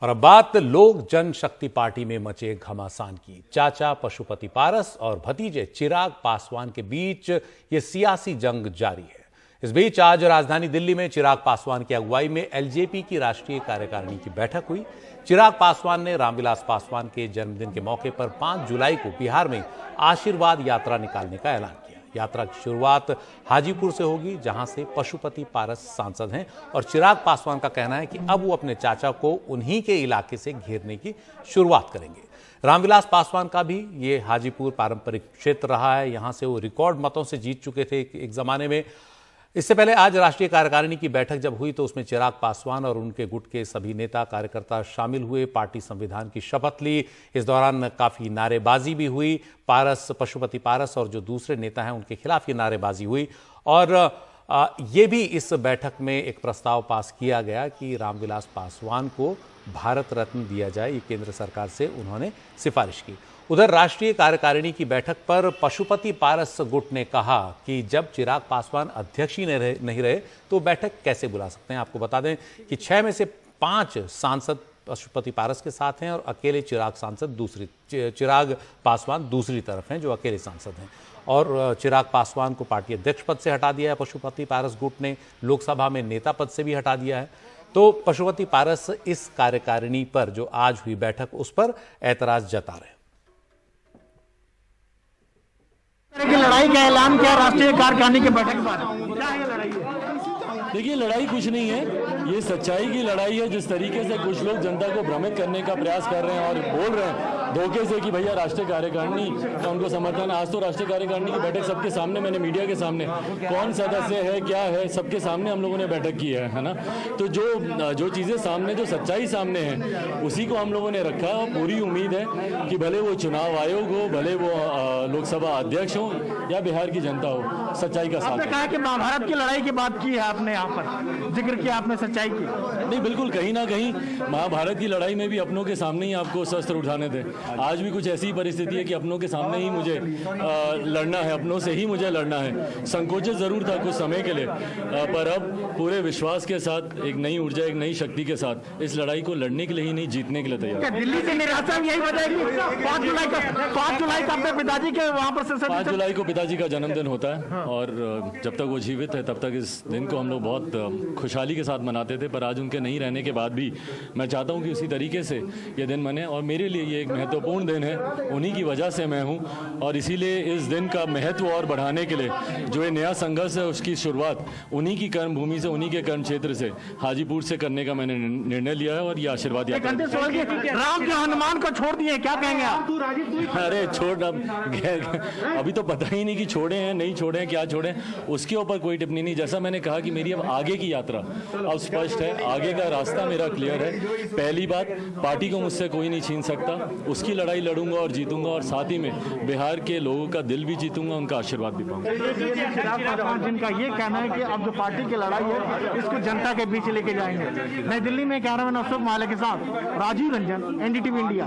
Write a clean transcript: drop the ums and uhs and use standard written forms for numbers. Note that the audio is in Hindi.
और अब बात लोक जनशक्ति पार्टी में मचे घमासान की। चाचा पशुपति पारस और भतीजे चिराग पासवान के बीच ये सियासी जंग जारी है। इस बीच आज राजधानी दिल्ली में चिराग पासवान की अगुवाई में एलजेपी की राष्ट्रीय कार्यकारिणी की बैठक हुई। चिराग पासवान ने रामविलास पासवान के जन्मदिन के मौके पर 5 जुलाई को बिहार में आशीर्वाद यात्रा निकालने का ऐलान किया। यात्रा की शुरुआत हाजीपुर से होगी, जहां से पशुपति पारस सांसद हैं और चिराग पासवान का कहना है कि अब वो अपने चाचा को उन्हीं के इलाके से घेरने की शुरुआत करेंगे। रामविलास पासवान का भी ये हाजीपुर पारंपरिक क्षेत्र रहा है, यहां से वो रिकॉर्ड मतों से जीत चुके थे एक जमाने में। इससे पहले आज राष्ट्रीय कार्यकारिणी की बैठक जब हुई तो उसमें चिराग पासवान और उनके गुट के सभी नेता कार्यकर्ता शामिल हुए। पार्टी संविधान की शपथ ली। इस दौरान काफी नारेबाजी भी हुई। पशुपति पारस और जो दूसरे नेता हैं उनके खिलाफ ये नारेबाजी हुई और ये भी इस बैठक में एक प्रस्ताव पास किया गया कि रामविलास पासवान को भारत रत्न दिया जाए। ये केंद्र सरकार से उन्होंने सिफारिश की। उधर राष्ट्रीय कार्यकारिणी की बैठक पर पशुपति पारस गुट ने कहा कि जब चिराग पासवान अध्यक्ष ही नहीं रहे तो बैठक कैसे बुला सकते हैं। आपको बता दें कि 6 में से 5 सांसद पशुपति पारस के साथ हैं और अकेले चिराग पासवान दूसरी तरफ हैं, जो अकेले सांसद हैं। और चिराग पासवान को पार्टी अध्यक्ष पद से हटा दिया है पशुपति पारस गुट ने। लोकसभा में नेता पद से भी हटा दिया है। तो पशुपति पारस इस कार्यकारिणी पर जो आज हुई बैठक उस पर ऐतराज जता रहे हैं। की लड़ाई का ऐलान किया राष्ट्रीय कार्यकारिणी की बैठक के बाद। क्या है लड़ाई? देखिए, लड़ाई कुछ नहीं है, ये सच्चाई की लड़ाई है। जिस तरीके से कुछ लोग जनता को भ्रमित करने का प्रयास कर रहे हैं और बोल रहे हैं धोखे से कि भैया राष्ट्रीय कार्यकारिणी का उनको समर्थन है। आज तो राष्ट्रीय कार्यकारिणी की बैठक सबके सामने, मैंने मीडिया के सामने कौन सदस्य है क्या है सबके सामने हम लोगों ने बैठक की है ना। तो जो चीज़ें सामने, जो सच्चाई सामने है उसी को हम लोगों ने रखा। पूरी उम्मीद है कि भले वो चुनाव आयोग हो, भले वो लोकसभा अध्यक्ष हो या बिहार की जनता हो, सच्चाई का साथ। आपने कहा कि महाभारत की लड़ाई की बात की है, आपने यहाँ पर जिक्र किया आपने सच्चाई की। नहीं, बिल्कुल, कहीं ना कहीं महाभारत की लड़ाई में भी अपनों के सामने ही आपको शस्त्र उठाने थे। आज भी कुछ ऐसी परिस्थिति है कि अपनों के सामने ही मुझे लड़ना है, अपनों से ही मुझे लड़ना है। संकोचित जरूर था कुछ समय के लिए, पर अब पूरे विश्वास के साथ, एक नई ऊर्जा, एक नई शक्ति के साथ इस लड़ाई को लड़ने के लिए ही नहीं, जीतने के लिए तैयार। दिल्ली से निराशा यही वजह है कि 5 जुलाई का अपने पिताजी के वहाँ पर 5 जुलाई को पिताजी का जन्मदिन होता है और जब तक वो जीवित है तब तक इस दिन को हम लोग बहुत खुशहाली के साथ मनाते थे। पर आज उनके नहीं रहने के बाद भी मैं चाहता हूं कि उसी तरीके से ये दिन मने और मेरे लिए ये एक महत्वपूर्ण दिन है। उन्हीं की वजह से मैं हूं और इसीलिए इस दिन का महत्व और बढ़ाने के लिए जो ये नया संघर्ष है उसकी शुरुआत उन्हीं की कर्म भूमि से, उन्हीं के कर्म क्षेत्र से, हाजीपुर से करने का मैंने निर्णय लिया है। और ये आशीर्वाद राम के हनुमान को छोड़ दिए, क्या कहेंगे आप? अरे छोड़, अभी तो पता ही नहीं कि छोड़े हैं नहीं छोड़े हैं, क्या छोड़े, उसके ऊपर कोई टिप्पणी नहीं। जैसा मैंने कहा कि मेरी अब आगे की यात्रा अब स्पष्ट है, आगे का रास्ता मेरा क्लियर है। पहली बात, पार्टी को मुझसे कोई नहीं छीन सकता, उसकी लड़ाई लड़ूंगा और जीतूंगा और साथ ही में बिहार के लोगों का दिल भी जीतूंगा, उनका आशीर्वाद भी पाऊंगा। जिनका ये कहना है कि अब जो पार्टी की लड़ाई है इसको जनता के बीच लेके जाएंगे। नई दिल्ली में कैमरामैन अशोक माले के साथ राजीव रंजन, एनडीटीवी इंडिया।